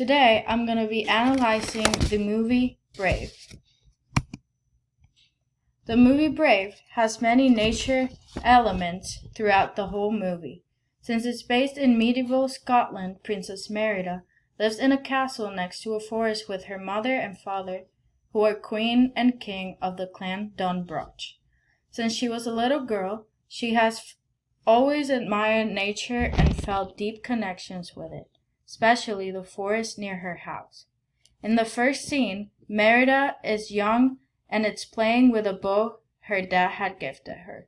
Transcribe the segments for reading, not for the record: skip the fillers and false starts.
Today I'm going to be analyzing the movie Brave. The movie Brave has many nature elements throughout the whole movie. Since it's based in medieval Scotland, Princess Merida lives in a castle next to a forest with her mother and father, who are queen and king of the clan Dunbroch. Since she was a little girl, she has always admired nature and felt deep connections with it, especially the forest near her house. In the first scene, Merida is young and is playing with a bow her dad had gifted her.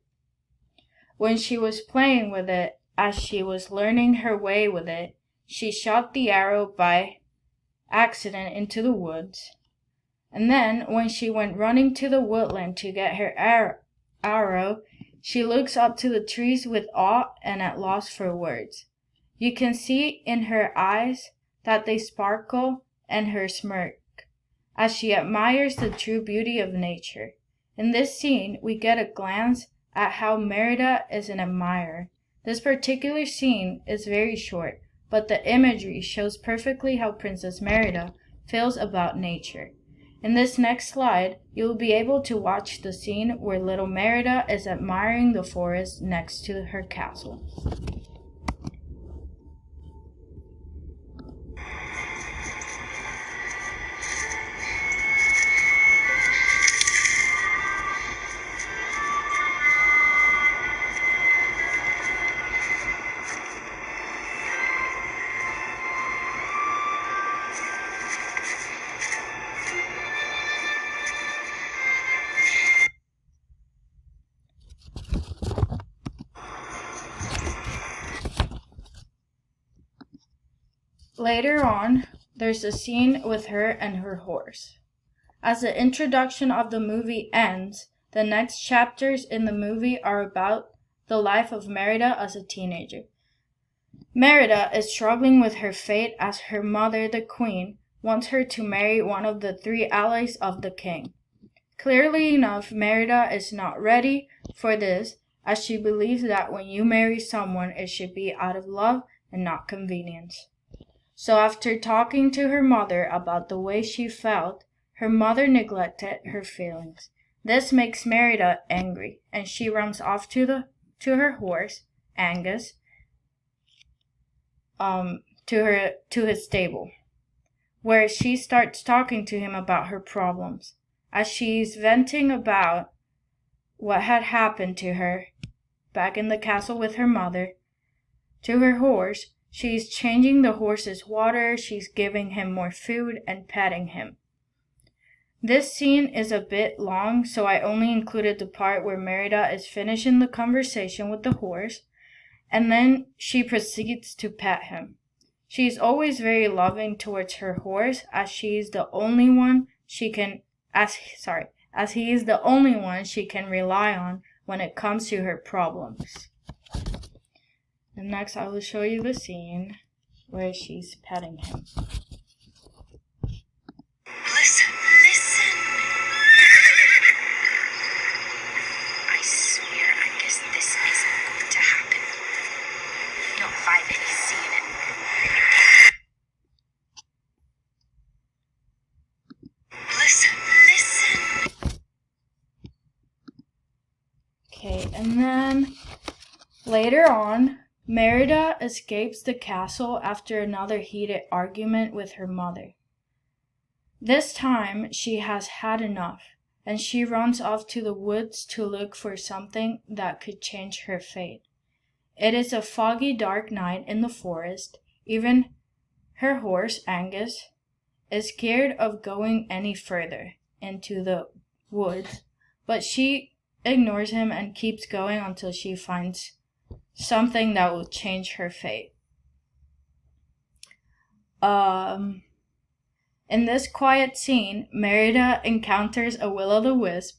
When she was playing with it, as she was learning her way with it, she shot the arrow by accident into the woods. And then, when she went running to the woodland to get her arrow, she looks up to the trees with awe and at loss for words. You can see in her eyes that they sparkle and her smirk, as she admires the true beauty of nature. In this scene, we get a glance at how Merida is an admirer. This particular scene is very short, but the imagery shows perfectly how Princess Merida feels about nature. In this next slide, you will be able to watch the scene where little Merida is admiring the forest next to her castle. Later on, there's a scene with her and her horse. As the introduction of the movie ends, the next chapters in the movie are about the life of Merida as a teenager. Merida is struggling with her fate as her mother, the queen, wants her to marry one of the three allies of the king. Clearly enough, Merida is not ready for this, as she believes that when you marry someone, it should be out of love and not convenience. So after talking to her mother about the way she felt, her mother neglected her feelings. This makes Merida angry, and she runs off to her horse, Angus, to his stable, where she starts talking to him about her problems. As she's venting about what had happened to her back in the castle with her mother, to her horse, she's changing the horse's water, she's giving him more food, and petting him. This scene is a bit long, so I only included the part where Merida is finishing the conversation with the horse, and then she proceeds to pet him. She's always very loving towards her horse, as he is the only one she can rely on when it comes to her problems. And next I will show you the scene where she's petting him. Listen. I swear, Angus, this isn't going to happen. Not if I've any say in it. Listen. Okay, and then later on, Merida escapes the castle after another heated argument with her mother. This time, she has had enough, and she runs off to the woods to look for something that could change her fate. It is a foggy, dark night in the forest. Even her horse, Angus, is scared of going any further into the woods, but she ignores him and keeps going until she finds something that will change her fate. In this quiet scene, Merida encounters a will-o'-the-wisp.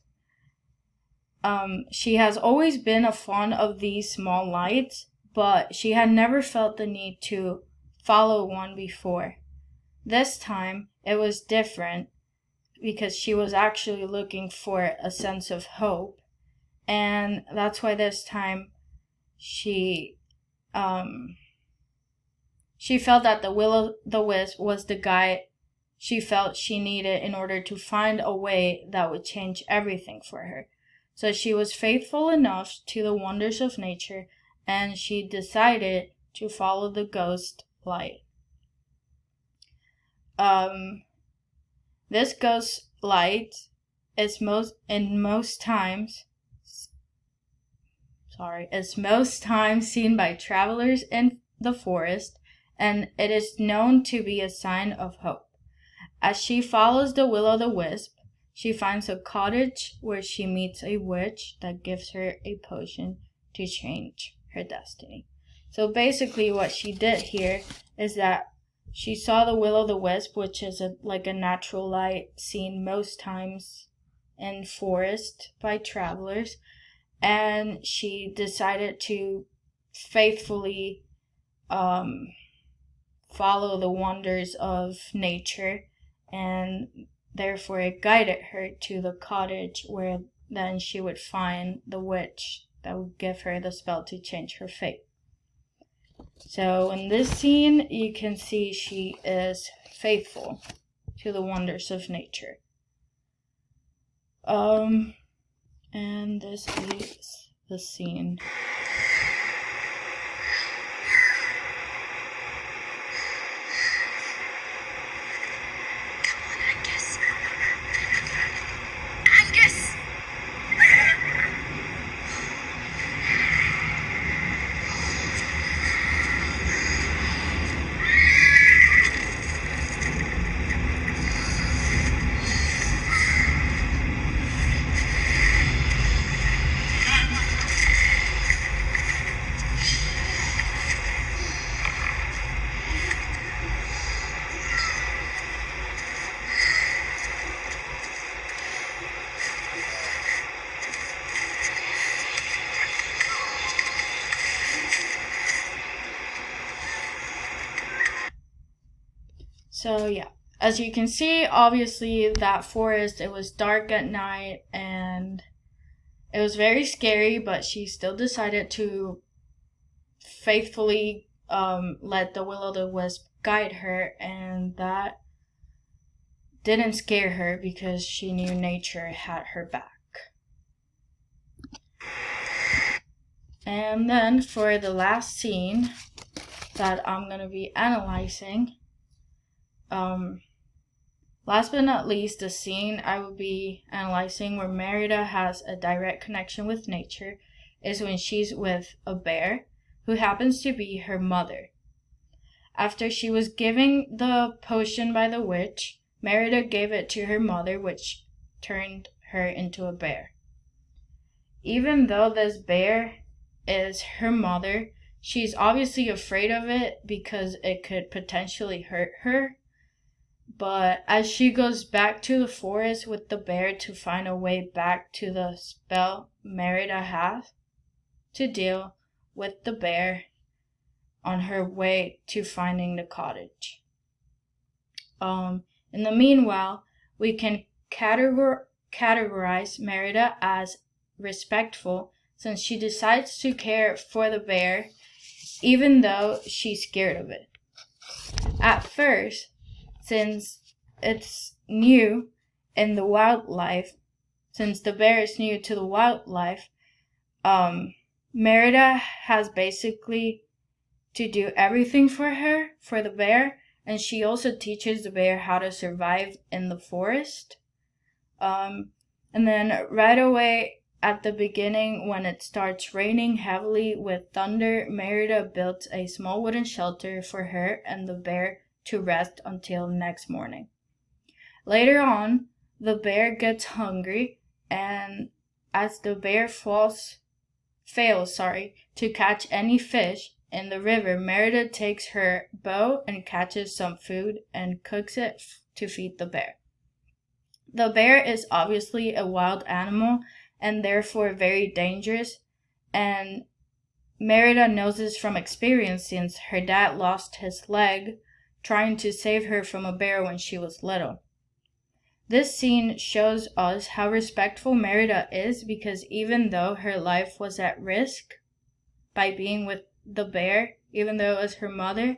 She has always been a fond of these small lights, but she had never felt the need to follow one before. This time, it was different because she was actually looking for a sense of hope, and that's why this time she she felt that the will-o'-the-wisp was the guide she felt she needed in order to find a way that would change everything for her. So she was faithful enough to the wonders of nature, and she decided to follow the ghost light. This ghost light is most times seen by travelers in the forest, and it is known to be a sign of hope. As she follows the will-o'-the-wisp, she finds a cottage where she meets a witch that gives her a potion to change her destiny. So basically what she did here is that she saw the will-o'-the-wisp, which is like a natural light seen most times in forest by travelers, and she decided to faithfully follow the wonders of nature, and therefore it guided her to the cottage where then she would find the witch that would give her the spell to change her fate. So in this scene, you can see she is faithful to the wonders of nature. And this is the scene. So yeah, as you can see, obviously that forest, it was dark at night and it was very scary, but she still decided to faithfully let the will-o'-the-wisp guide her, and that didn't scare her because she knew nature had her back. And then for the last scene that I'm going to be analyzing, last but not least, the scene I will be analyzing where Merida has a direct connection with nature is when she's with a bear who happens to be her mother. After she was given the potion by the witch, Merida gave it to her mother, which turned her into a bear. Even though this bear is her mother, she's obviously afraid of it because it could potentially hurt her. But as she goes back to the forest with the bear to find a way back to the spell Merida has to deal with the bear on her way to finding the cottage. In the meanwhile, we can categorize Merida as respectful since she decides to care for the bear even though she's scared of it. At first, since it's new in the wildlife, since the bear is new to the wildlife, Merida has basically to do everything for the bear, and she also teaches the bear how to survive in the forest. And then right away at the beginning, when it starts raining heavily with thunder, Merida built a small wooden shelter for her and the bear to rest until next morning. Later on, the bear gets hungry, and as the bear fails to catch any fish in the river, Merida takes her bow and catches some food and cooks it to feed the bear. The bear is obviously a wild animal and therefore very dangerous, and Merida knows this from experience since her dad lost his leg trying to save her from a bear when she was little. This scene shows us how respectful Merida is because even though her life was at risk by being with the bear, even though it was her mother,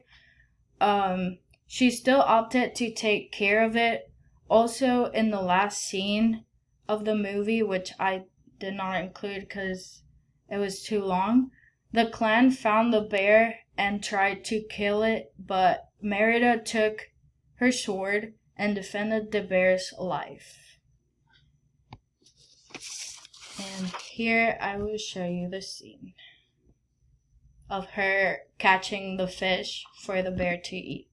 she still opted to take care of it. Also, in the last scene of the movie, which I did not include because it was too long, the clan found the bear and tried to kill it, but Merida took her sword and defended the bear's life. And here I will show you the scene of her catching the fish for the bear to eat.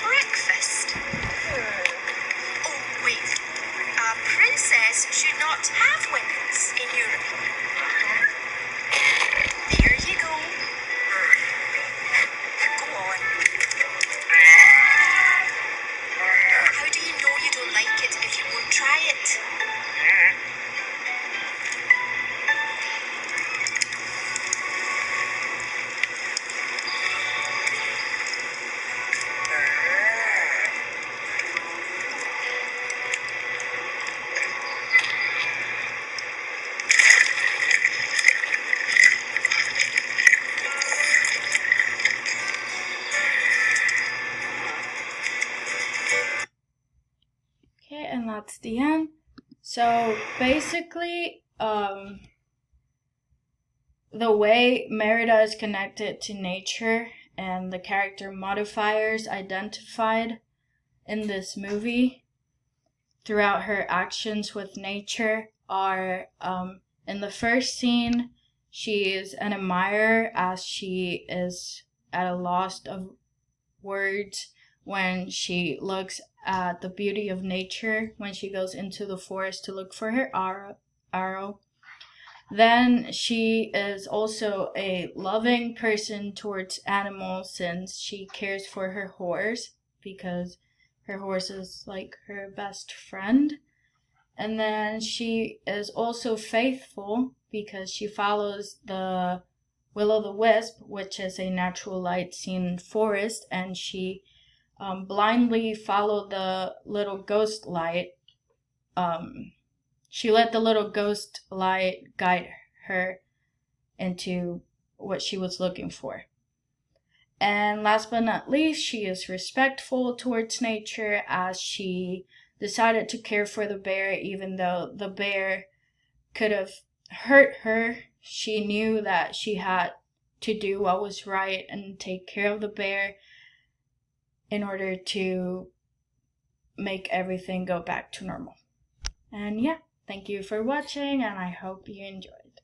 Breakfast? Oh, wait. A princess should not have weapons in Europe. There you go. Go on. How do you know you don't like it if you won't try it? Okay, and that's the end. So basically, the way Merida is connected to nature and the character modifiers identified in this movie throughout her actions with nature are, in the first scene, she is an admirer as she is at a loss of words when she looks at the beauty of nature when she goes into the forest to look for her arrow. Then she is also a loving person towards animals since she cares for her horse because her horse is like her best friend. And then she is also faithful because she follows the will-o'-the-wisp, which is a natural light seen in forest, and she blindly followed the little ghost light. She let the little ghost light guide her into what she was looking for. And last but not least, she is respectful towards nature as she decided to care for the bear even though the bear could have hurt her. She knew that she had to do what was right and take care of the bear in order to make everything go back to normal. And yeah, thank you for watching and I hope you enjoyed.